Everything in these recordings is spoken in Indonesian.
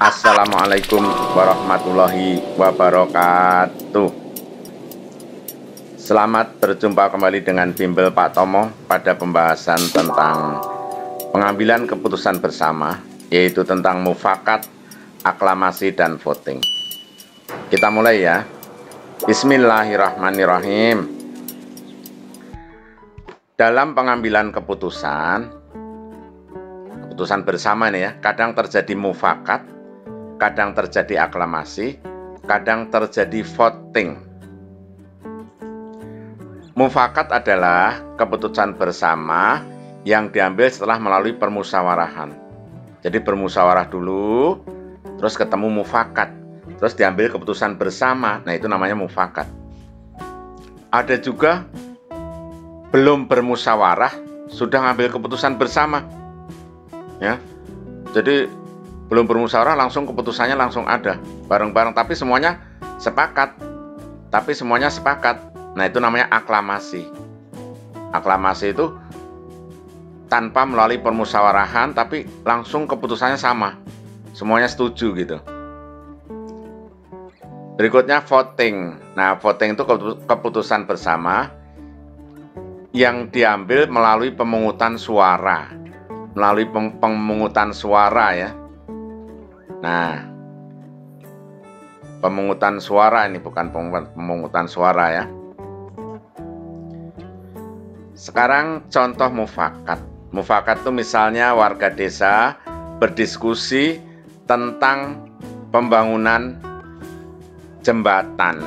Assalamualaikum warahmatullahi wabarakatuh. Selamat berjumpa kembali dengan Bimbel Pak Tomo pada pembahasan tentang pengambilan keputusan bersama, yaitu tentang mufakat, aklamasi, dan voting. Kita mulai ya. Bismillahirrahmanirrahim. Dalam pengambilan keputusan bersama nih ya, kadang terjadi mufakat, kadang terjadi aklamasi, kadang terjadi voting. Mufakat adalah keputusan bersama yang diambil setelah melalui permusawarahan. Jadi bermusyawarah dulu, terus ketemu mufakat, terus diambil keputusan bersama. Nah, itu namanya mufakat. Ada juga belum bermusyawarah sudah ngambil keputusan bersama. Ya. Jadi belum bermusyawarah langsung keputusannya langsung ada bareng-bareng, tapi semuanya sepakat. Nah, itu namanya aklamasi. Aklamasi itu tanpa melalui permusyawarahan, tapi langsung keputusannya sama, semuanya setuju gitu. Berikutnya voting. Nah, voting itu keputusan bersama yang diambil melalui pemungutan suara. Melalui pemungutan suara ya. Nah, pemungutan suara ini bukan pemungutan suara ya. Sekarang contoh mufakat. Mufakat itu misalnya warga desa berdiskusi tentang pembangunan jembatan.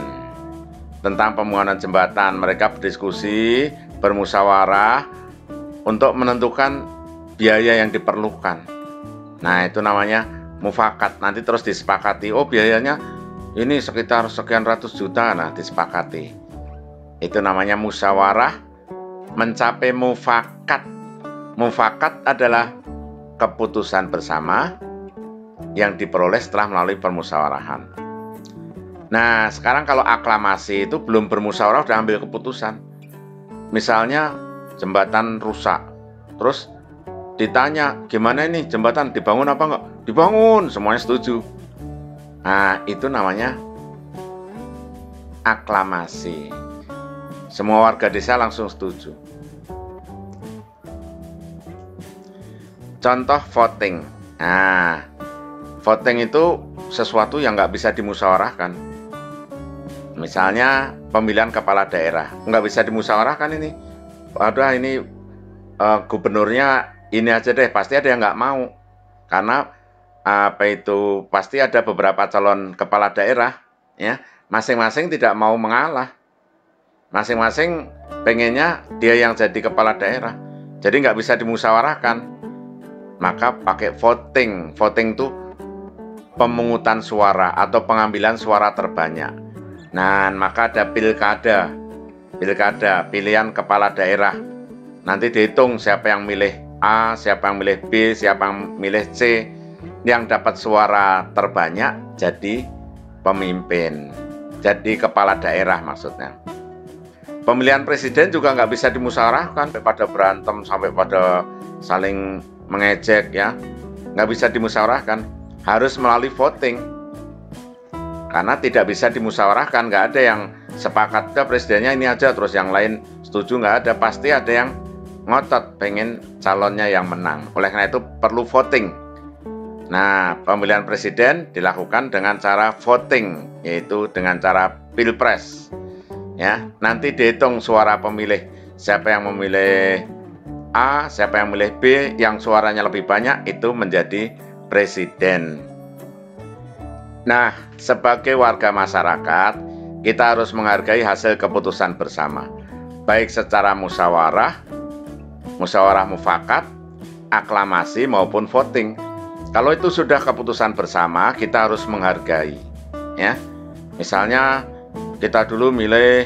Mereka berdiskusi, bermusyawarah untuk menentukan biaya yang diperlukan. Nah, itu namanya mufakat. Nanti terus disepakati, oh biayanya ini sekitar sekian ratus juta, nah disepakati. Itu namanya musyawarah mencapai mufakat. Mufakat adalah keputusan bersama yang diperoleh setelah melalui permusyawarahan. Nah, sekarang kalau aklamasi itu belum bermusyawarah udah ambil keputusan. Misalnya jembatan rusak, terus ditanya, gimana ini jembatan dibangun apa enggak? Dibangun, semuanya setuju. Nah, itu namanya aklamasi. Semua warga desa langsung setuju. Contoh voting. Nah, voting itu sesuatu yang nggak bisa dimusyawarahkan. Misalnya pemilihan kepala daerah, nggak bisa dimusyawarahkan ini. Waduh, ini gubernurnya ini aja deh, pasti ada yang nggak mau. Karena pasti ada beberapa calon kepala daerah, ya, masing-masing tidak mau mengalah. Masing-masing pengennya dia yang jadi kepala daerah. Jadi nggak bisa dimusyawarahkan. Maka pakai voting. Voting itu pemungutan suara atau pengambilan suara terbanyak. Nah, maka ada pilkada, pilihan kepala daerah. Nanti dihitung siapa yang milih A, siapa yang milih B, siapa yang milih C. Yang dapat suara terbanyak jadi pemimpin, jadi kepala daerah maksudnya. Pemilihan presiden juga nggak bisa dimusyawarahkan, sampai pada berantem, sampai pada saling mengejek ya. Nggak bisa dimusyawarahkan, harus melalui voting. Karena tidak bisa dimusyawarahkan, nggak ada yang sepakat presidennya ini aja, terus yang lain setuju, nggak ada. Pasti ada yang ngotot pengen calonnya yang menang. Oleh karena itu perlu voting. Nah, pemilihan presiden dilakukan dengan cara voting, yaitu dengan cara pilpres. Ya, nanti dihitung suara pemilih, siapa yang memilih A, siapa yang memilih B, yang suaranya lebih banyak itu menjadi presiden. Nah, sebagai warga masyarakat, kita harus menghargai hasil keputusan bersama, baik secara musyawarah mufakat, aklamasi maupun voting. Kalau itu sudah keputusan bersama, kita harus menghargai. Ya, misalnya kita dulu milih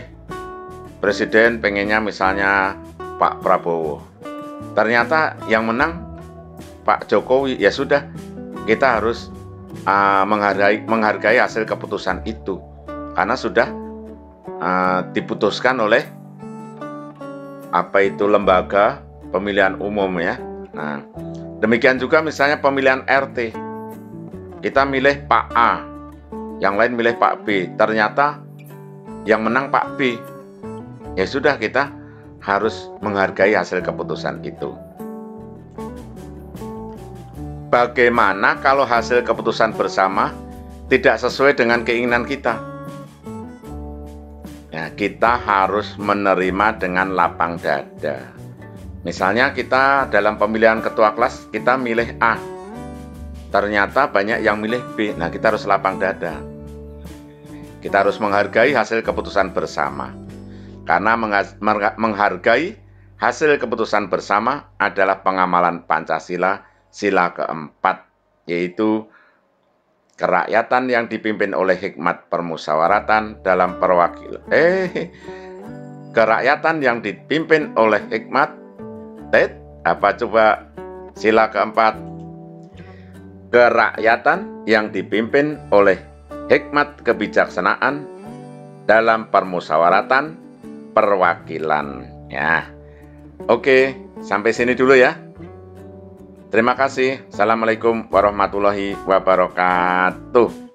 presiden, pengennya misalnya Pak Prabowo. Ternyata yang menang Pak Jokowi, ya sudah, kita harus menghargai hasil keputusan itu, karena sudah diputuskan oleh lembaga pemilihan umum ya. Nah, demikian juga misalnya pemilihan RT. kita milih Pak A, yang lain milih Pak B, ternyata yang menang Pak B. Ya sudah, kita harus menghargai hasil keputusan itu. Bagaimana kalau hasil keputusan bersama tidak sesuai dengan keinginan kita? Ya, kita harus menerima dengan lapang dada. Misalnya kita dalam pemilihan ketua kelas, kita milih A. Ternyata banyak yang milih B. Nah, kita harus lapang dada. Kita harus menghargai hasil keputusan bersama. Karena menghargai hasil keputusan bersama adalah pengamalan Pancasila, sila keempat, yaitu kerakyatan yang dipimpin oleh hikmat permusyawaratan dalam kerakyatan yang dipimpin oleh hikmat, apa coba sila keempat? Kerakyatan yang dipimpin oleh hikmat kebijaksanaan dalam permusyawaratan perwakilan. Ya, oke, sampai sini dulu ya. Terima kasih. Assalamualaikum warahmatullahi wabarakatuh.